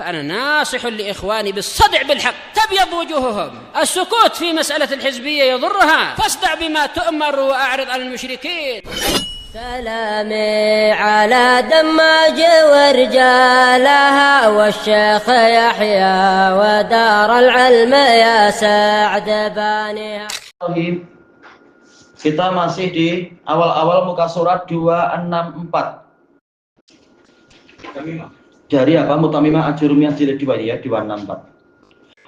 فأنا ناصح لإخواني بالصدع بالحق تبيض وجوههم. السكوت في مسألة الحزبية يضرها، فاصدع بما تؤمر وأعرض عن المشركين. سلامي على دماج ورجالها والشيخ يحيى ودار العلم يا سعد بانيها. Kita masih di awal-awal muka surat 264. Dari apa? Mutamimah Ajurumiyah jilid 2 ya, 264.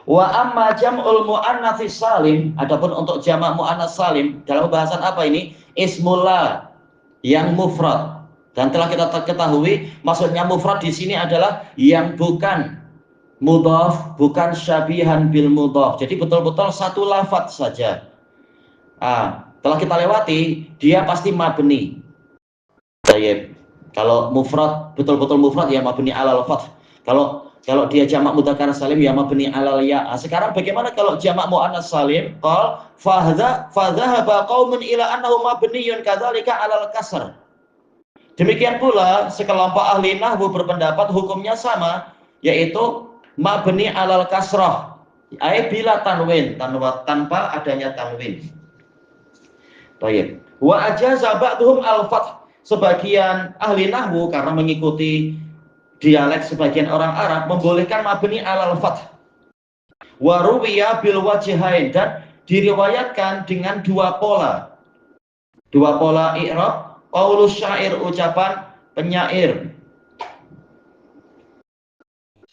Wa amma jam'ul muannats salim, adapun untuk jamak muannats salim dalam pembahasan apa ini? Ismullah yang mufrad. Dan telah kita ketahui maksudnya mufrad di sini adalah yang bukan mudhaf, bukan syabihan bil mudhaf. Jadi betul-betul satu lafaz saja. Telah kita lewati, dia pasti mabni. Baik. Kalau mufrad, betul-betul mufrad ya mabni alal fath. Kalau dia jamak mudzakkar salim ya mabni alal ya. Sekarang bagaimana kalau jamak muannats salim? Qal fadhahaba qaumun ila annahu mabniyun kadzalika alal kasr. Demikian pula sekelompok ahli nahwu berpendapat hukumnya sama, yaitu mabni alal kasrah. Ai bila tanwin, tanpa adanya tanwin. Baik. Wa ajaza ba'dhum al-fath. Sebagian ahli nahwu karena mengikuti dialek sebagian orang Arab membolehkan mabni alal fath. Wa ruwiya bil wajhain, dan diriwayatkan dengan dua pola. Dua pola i'rab, qaulus syair, ucapan penyair.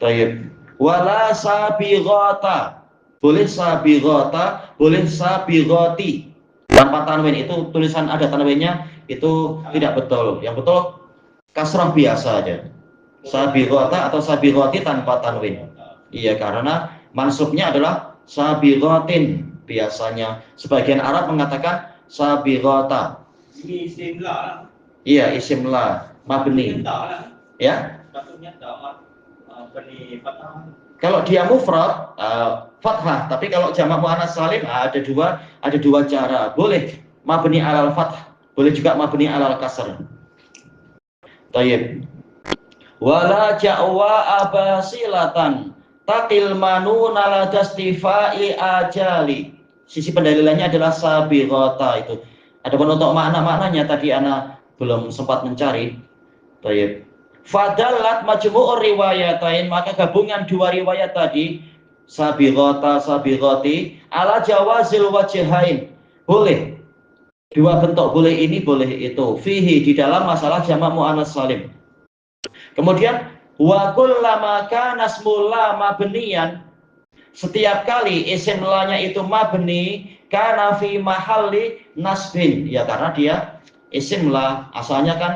Baik. Wala sabighata. Boleh sabighata, boleh sabighati. Tanpa tanwin, itu tulisan ada tanwinnya itu tidak betul. Yang betul kasrah biasa aja. Sabighata atau sabighati tanpa tanwin. Iya, karena mansubnya adalah sabighatin biasanya. Sebagian Arab mengatakan sabighata. Ini isim la. Iya, isim la, mabni. Ya. Kalau dia mufrad fathah, tapi kalau jamak muannats salim ada dua cara. Boleh mabni alal fathah, boleh juga mabni alal kasr. Tayyib. Wala ja'wa abasilatan taqil manuna la tastifai ajali. Sisi pendalilannya adalah sabighata itu. Adapun untuk makna-maknanya tadi ana belum sempat mencari. Tayyib. Fadalat majmu'ur riwayatain, maka gabungan dua riwayat tadi sabighata sabighati ala jawazil wajhain, boleh dua bentuk, boleh ini boleh itu, fihi, di dalam masalah jamak muannats salim. Kemudian wa kullama kana ismul la mabniyan, setiap kali isim la-nya itu mabni kana fi mahalli nasbin, ya karena dia isim la asalnya kan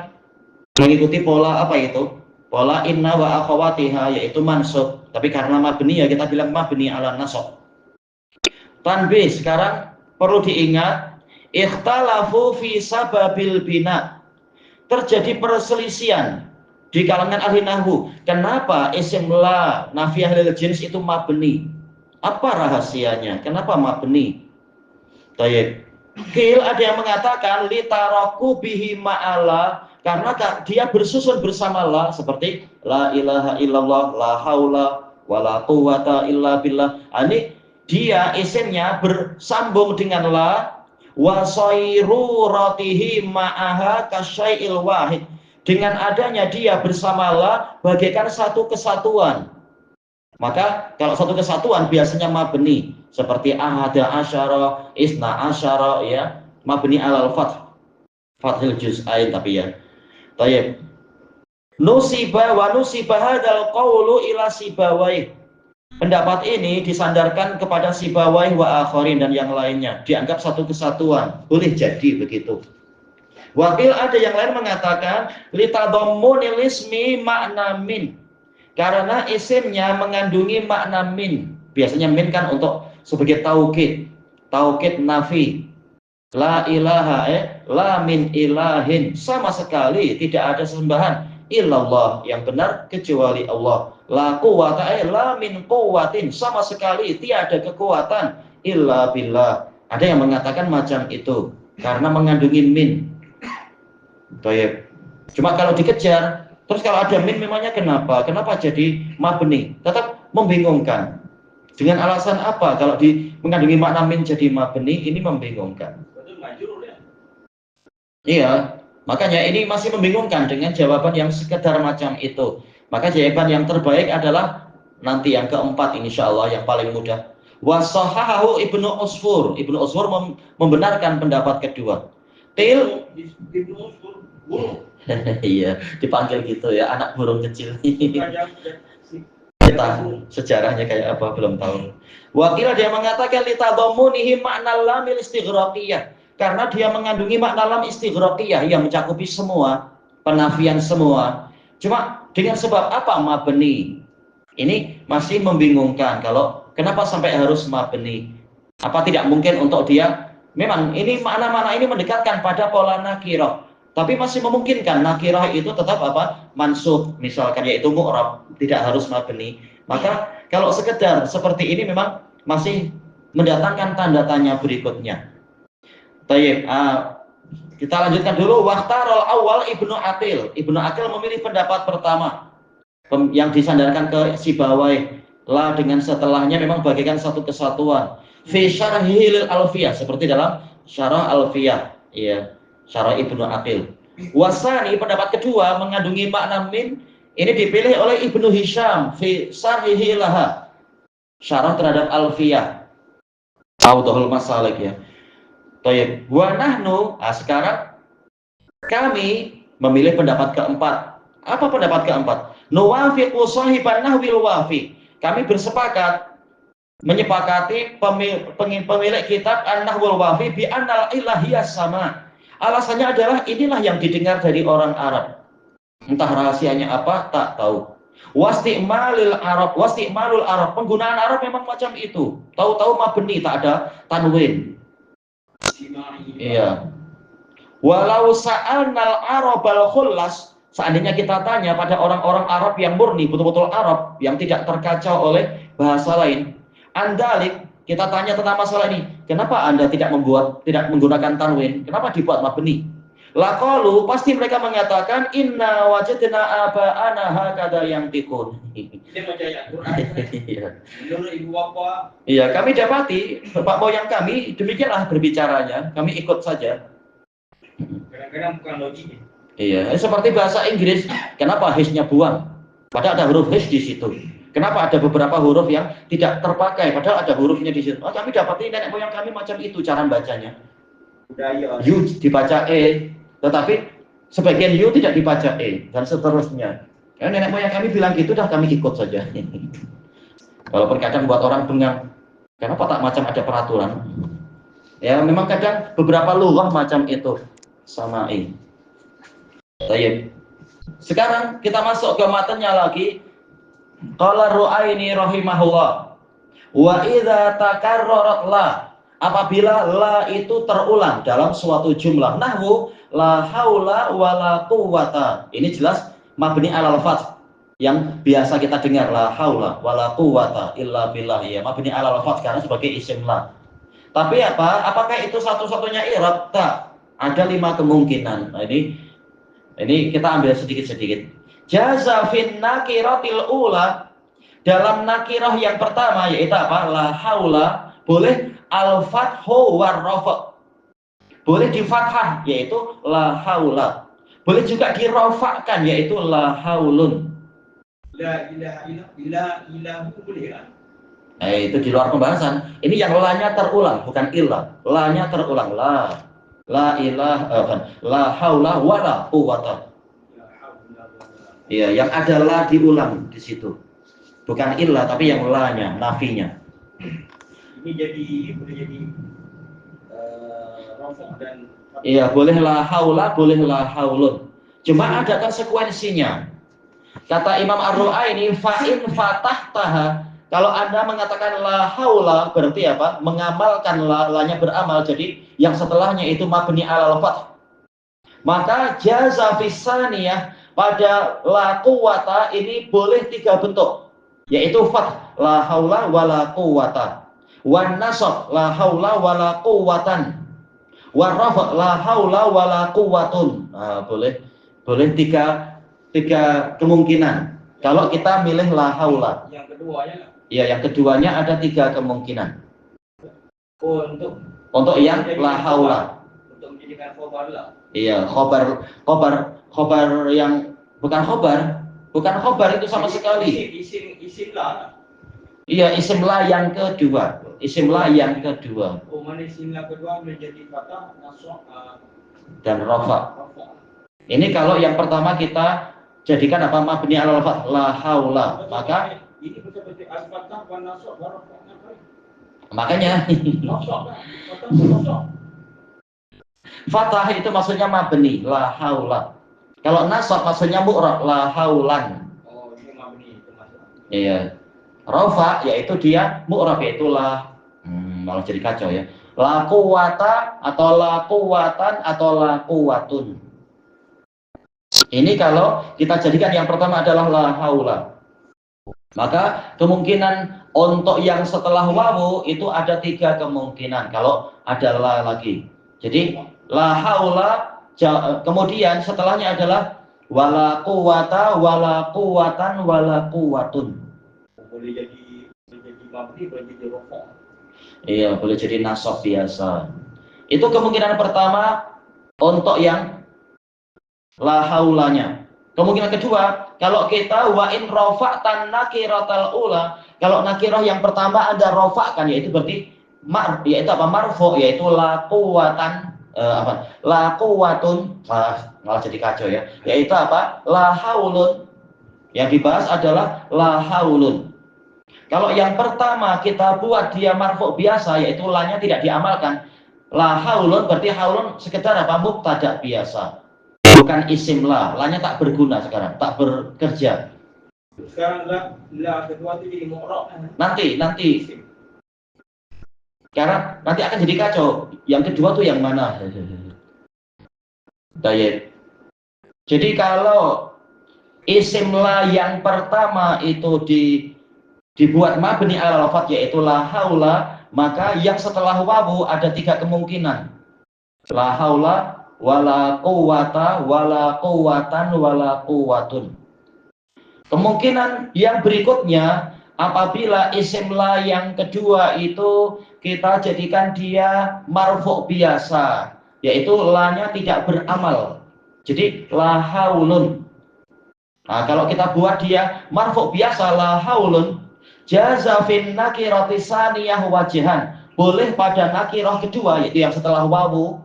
mengikuti pola apa itu? Pola inna wa akhawatiha, yaitu mansub. Tapi karena mabni ya kita bilang mabni ala nasab. Tanbih, sekarang perlu diingat, ikhtalafu fi sababil bina. Terjadi perselisihan di kalangan ahli nahwu. Kenapa isim la nafiyah lil jins itu mabni? Apa rahasianya? Kenapa mabni? Tayyib. Qil, ada yang mengatakan litaraku bihi ma'ala, karena dia bersusun bersama la, seperti la ilaha illallah, la haula wala quwata illa billah. Ini dia isimnya bersambung dengan la, wa sayruratihi ma'aha kasyai'il wahid. Dengan adanya dia bersama la bagaikan satu kesatuan. Maka kalau satu kesatuan biasanya mabni, seperti ahada asyara, isna asyara, ya, mabni alal fath, fathil juz'ain tapi ya. Tayyib. Nusiba wa nusiba hadzal qawlu ila Sibawayh. Pendapat ini disandarkan kepada Sibawayh wa akharin dan yang lainnya, dianggap satu kesatuan. Boleh jadi begitu. Wakil ada yang lain mengatakan litadammunil ismi makna min, karena isimnya mengandungi makna min. Biasanya min kan untuk sebagai taukid, taukid nafi. La ilaha la min ilahin, sama sekali tidak ada sesembahan illallah yang benar kecuali Allah. La quwwata la min quwwatin, sama sekali tiada kekuatan illa billah. Ada yang mengatakan macam itu karena mengandungi min. Baik. Cuma kalau dikejar Terus kalau ada min memangnya kenapa? Kenapa jadi mabni? Tetap membingungkan. Dengan alasan apa kalau mengandungi makna min jadi mabni? Ini membingungkan. Betul majrur ya. Iya, makanya ini masih membingungkan dengan jawaban yang sekedar macam itu. Maka jawaban yang terbaik adalah nanti yang keempat, insya Allah yang paling mudah. Wasahahu Ibnu Usfur. Ibnu Usfur membenarkan pendapat kedua. Til Ibnu Usfur burung. iya, dipanggil gitu ya, anak burung kecil. Kita sejarahnya kayak apa belum tahu. Wakil dia mengatakan litadhammunihi makna lamil istighraqiyah, karena dia mengandungi makna lam istighraqiyah yang mencakupi semua, penafian semua. Cuma dengan sebab apa mabni? Ini masih membingungkan. Kalau kenapa sampai harus mabni? Apa tidak mungkin untuk dia memang ini makna-makna ini mendekatkan pada pola nakirah. Tapi masih memungkinkan nakirah itu tetap apa? Mansub, misalkan yaitu mu'rab, tidak harus mabni. Maka kalau sekedar seperti ini memang masih mendatangkan tanda tanya berikutnya. Tayyib, kita lanjutkan dulu. Waqtarul awal Ibnu Aqil. Ibnu Aqil memilih pendapat pertama yang disandarkan ke Sibawai. La dengan setelahnya memang bagikan satu kesatuan. Fi syarhil alfiyah, seperti dalam syarah alfiyah. Iya. Syarah Ibnu Aqil. Wasani pendapat kedua mengandungi makna min, ini dipilih oleh Ibnu Hisham fi syarhihi laha. Syarah terhadap Alfiyah. Awdahul Masalik ya. Baik, wa nahnu, sekarang kami memilih pendapat keempat. Apa pendapat keempat? Nuwafiqu sahiban nahwil wafi. Kami bersepakat menyepakati pemilik kitab An-Nahwul Wafi bi annal ilahiyas sama. Alasannya adalah inilah yang didengar dari orang Arab. Entah rahasianya apa, tak tahu. Wasti'malul Arab, penggunaan Arab memang macam itu. Tahu-tahu mabni, tak ada tanwin. Iya. Walau sa'alnal Arabal khullas, seandainya kita tanya pada orang-orang Arab yang murni, betul-betul Arab, yang tidak terkacau oleh bahasa lain. Andalik, kita tanya tentang masalah ini, kenapa Anda tidak menggunakan tanwin? Kenapa dibuat mabni? Laqalu, pasti mereka mengatakan inna wajadna aba'ana hakada yang tikun. Ini percaya Quran. Menurut ibu bapak. Iya, kami dapati bapak moyang kami demikianlah berbicaranya. Kami ikut saja. Kadang-kadang bukan logik. Iya, seperti bahasa Inggris, kenapa h-nya buang? Padahal ada huruf h di situ. Kenapa ada beberapa huruf yang tidak terpakai, padahal ada hurufnya di situ. Oh, kami dapat ini, nenek moyang kami macam itu cara bacanya. Budaya. U dibaca E, tetapi sebagian U tidak dibaca E, dan seterusnya. Ya, nenek moyang kami bilang gitu, dah kami ikut saja. Walaupun kadang buat orang bengang, kenapa tak macam ada peraturan? Ya, memang kadang beberapa lughah macam itu sama E. Baik. Sekarang kita masuk ke matanya lagi. Qala Ru'aini rahimahullah, wa idza takarrarat la, apabila la itu terulang dalam suatu jumlah, nahwu la haula wala quwwata. Ini jelas mabni alal fath yang biasa kita dengar, la haula wala quwwata illa billah, ya mabni alal fath karena sebagai isim la. Tapi apa? Apakah itu satu-satunya i'rab? Tak. Ada 5 kemungkinan. Nah, ini kita ambil sedikit-sedikit. Jaza fin nakiratil ula, dalam nakirah yang pertama yaitu apa? La haula, boleh al-fathu war-rafa. Boleh di fathah yaitu la haula. Boleh juga dirafa'kan yaitu la haulun. La ilaha illahu boleh kan? Itu di luar pembahasan. Ini yang la-nya terulang, bukan illa. La-nya terulang. La ilaha, la haula wala quwwata. Iya, yang ada la diulang di situ. Bukan illa tapi yang la-nya, nafinya. Ini boleh jadi rafa' dan iya, boleh la haula, boleh la haulun. Cuma ada konsekuensinya. Kata Imam Ar-Ru'aini, fa in fatahtaha, kalau Anda mengatakan la haula berarti apa? Mengamalkan la-nya beramal. Jadi yang setelahnya itu mabni alal fath. Maka jaza fisaniyah, pada la quwwata ini boleh 3 bentuk, yaitu fath la haula wala quwwata, wan nasab la haula wala quwwatan, war rafa la haula wala quwwatun. Boleh 3 tiga kemungkinan. Kalau kita milih la haula. Yang keduanya. Ya, yang keduanya ada tiga kemungkinan. Oh, untuk yang la haula. Untuk menjadikan khobar lah. Iya, khobar yang bukan khobar itu sama sekali. Isim lah. Iya, isim la yang kedua. Isim la yang kedua. Oh, mana isim la kedua menjadi fathah, nasab dan rafa. Ini kalau yang pertama kita jadikan apa mabni alal fath la haula, maka ini betul-betul al-fathah wa nasab wa rafa. Makanya fathah itu maksudnya mabni la haula. Kalau nasab maksudnya mu'rab la haulan. Oh, ini mabni itu maksudnya. Iya. Rafa yaitu dia mu'rab yaitu la malah jadi kacau ya. La quwata atau la quwatan atau la quwatun. Ini kalau kita jadikan yang pertama adalah la haula. Maka kemungkinan untuk yang setelah wawu itu ada tiga kemungkinan kalau ada la lagi. Jadi la haula kemudian setelahnya adalah wala quwata wala quwatan wala quwatun. Boleh jadi mabni, boleh jadi rafa. Iya, boleh jadi nasab biasa. Itu kemungkinan pertama untuk yang la haulanya. Kemungkinan kedua, kalau kita wa in rafa'tan nakiratal ula, kalau nakirah yang pertama ada rafa'kan yaitu berarti yaitu apa marfu yaitu la quwatan la quwatun malah jadi kacau ya. Yaitu apa? La haulun. Yang dibahas adalah la haulun. Kalau yang pertama kita buat dia marfu biasa yaitu la-nya tidak diamalkan. La haulun berarti haulun sekedar apa? Mubtada biasa. Bukan isim la-nya tak berguna sekarang, tak bekerja. Sekarang la kedua itu jadi mu'rab. Nanti. Karena nanti akan jadi kacau. Yang kedua tuh yang mana? Baik. Jadi kalau isim la yang pertama itu dibuat mabni alal fath yaitu la haula, maka yang setelah wawu ada tiga kemungkinan. La haula wala quwata wala quwatan wala quwatun. Kemungkinan yang berikutnya apabila isim la yang kedua itu kita jadikan dia marfu biasa yaitu la-nya tidak beramal. Jadi la haulun. Nah, kalau kita buat dia marfu biasa la haulun jaza fin nakirati saniyah wajhan. Boleh pada nakirah kedua yaitu yang setelah wawu.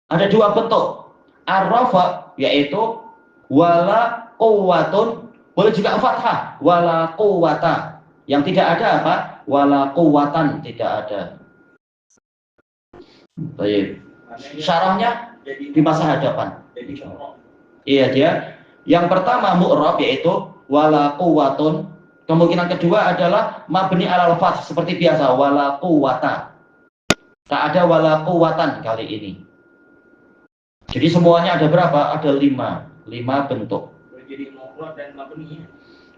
Ada dua bentuk. Ar-rafa yaitu wala quwwatun, boleh juga fathah wala quwwata. Yang tidak ada apa? Wala quwwatan, tidak ada. Baik. Syarahnya di masa hadapan. Iya dia. Yang pertama mu'rab yaitu wala quwwatun. Kemungkinan kedua adalah mabni alal fath seperti biasa wala quwwata. Tak ada wala quwwatan kali ini. Jadi semuanya ada berapa? Ada 5 bentuk. Jadi mu'rab dan mabni.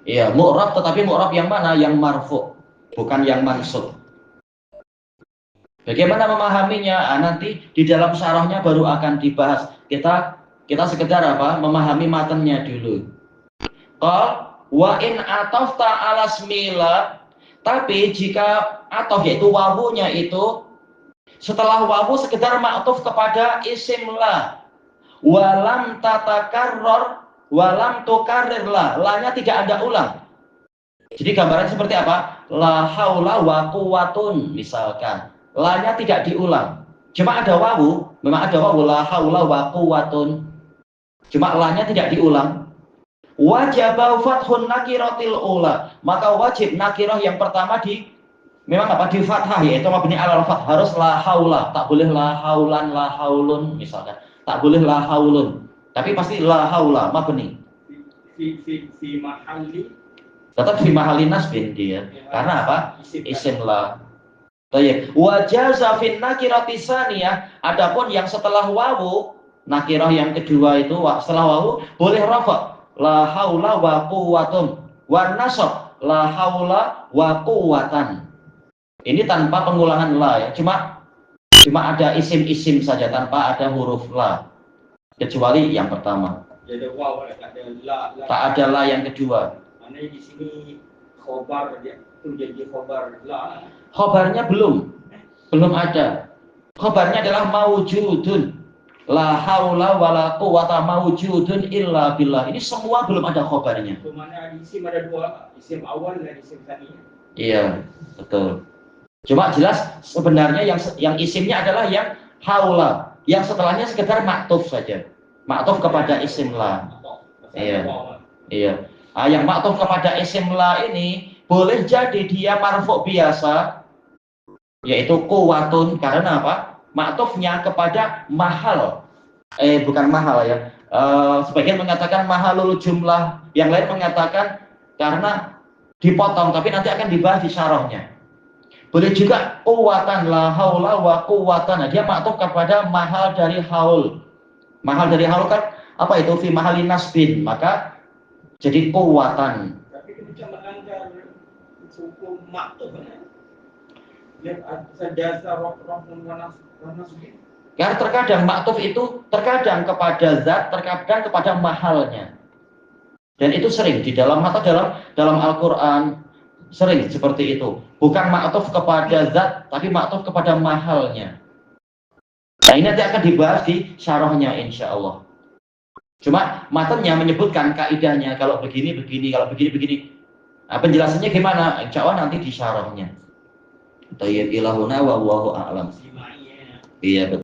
Iya, mu'rab tetapi mu'rab yang mana? Yang marfu, bukan yang mansub. Bagaimana memahaminya? Nanti di dalam syarahnya baru akan dibahas. Kita sekedar apa? Memahami matanya dulu. Qal wa in atafta ala smila, tapi jika ataf yaitu wawunya itu setelah wawu sekedar ma'tuf kepada isim la, walam tatakarrar walam tukarrir la-nya tidak ada ulang. Jadi gambarannya seperti apa? La haula wa quwwatun misalkan. La-nya tidak diulang. Cuma ada wawu, memang ada wawu la haula wa quwwatun. Cuma la-nya tidak diulang. Wajib fathun nakiratil ula, maka wajib nakirah yang pertama memang apa di fathah yaitu mabni alal fath, harus la haula, tak boleh la haulan la haulun misalkan, tak boleh la haulun, tapi pasti la haula mabni. Fi mahalli, tetap fi mahalli nasbin dia, karena apa? Isim la. Baik. Wajaza fin nakirati saniyah, adapun yang setelah wawu, nakirah yang kedua itu setelah wawu boleh rafa. La haula wa quwwatun wa nasab la haula wa quwwatan. Ini tanpa pengulangan la ya, cuma ada isim-isim saja tanpa ada huruf la, kecuali yang pertama. Dia ada waw lah, tak ada la. Tak ada la yang kedua. Maknanya di sini khobar dia itu jadi khobar la. Khobarnya belum ada. Khobarnya adalah maujudun. La haula wala quwata maujudun illa billah. Ini semua belum ada khobarnya. Mana isim ada dua, isim awal dan isim tsani. Iya, betul. Cuma jelas sebenarnya yang isimnya adalah yang haula. Yang setelahnya sekedar maktuf saja. Maktuf kepada isim la. Iya. Iya. Yang maktuf kepada isim la ini boleh jadi dia marfu' biasa, yaitu quwatun, karena apa? Maktufnya kepada mahal. Bukan mahal ya. Sebagian mengatakan mahalul jumlah, yang lain mengatakan karena dipotong, tapi nanti akan dibahas di syarahnya. Boleh juga quwatan, la haula wa quwatan. Dia maktuf kepada mahal dari haul. Mahal dari haul kan apa itu? Fi mahalin nasbin, maka jadi quwatan. Tapi itu macam melanggar hukum maktuf kan? Dia ada dasar rohun wanasbin. Karena terkadang maktuf itu terkadang kepada zat, terkadang kepada mahalnya. Dan itu sering di dalam Al-Qur'an sering seperti itu. Bukan maktuf kepada zat, tapi maktuf kepada mahalnya. Nah, ini nanti akan dibahas di syarahnya insyaallah. Cuma matanya menyebutkan kaidahnya, kalau begini, kalau begini. Nah, penjelasannya gimana? Insyaallah nanti di syarahnya. Tayyib ilahuna wa wallahu a'lam. Iya, betul.